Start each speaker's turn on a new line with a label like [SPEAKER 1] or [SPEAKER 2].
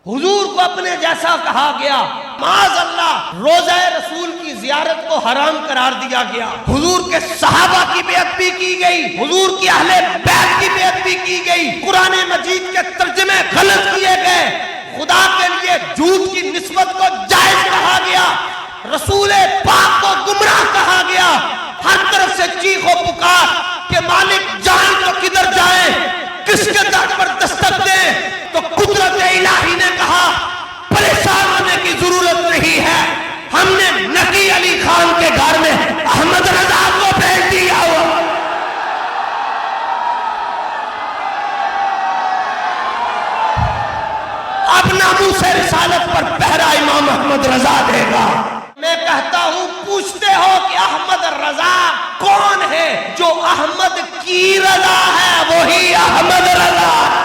[SPEAKER 1] حضور کو اپنے جیسا کہا گیا، معاذ اللہ روضہ رسول کی زیارت کو حرام قرار دیا گیا، حضور کے صحابہ کی بیعت بھی کی گئی، حضور کی اہل بیت کی بیعت بھی کی گئی، قرآن مجید کے ترجمے غلط کیے گئے، خدا کے لیے جھوٹ کی نسبت کو جائز کہا گیا، رسول پاک کو گمراہ کہا گیا، ہر طرف سے چیخ و پکار کہ مالک جائیں تو کدھر جائیں، کس کے در پر دستک دیں، تو قدرت الہی نے کہا پریشان ہونے کی ضرورت نہیں ہے، ہم نے نقی علی خان کے گھر میں احمد رضا کو بھیج دیا ہوا۔ اب ناموس رسالت پر پہرا امام احمد رضا دے گا۔ میں کہتا ہوں پوچھتے ہو کہ احمد رضا کون ہے؟ جو احمد کی رضا ہے وہی احمد رضا ہے۔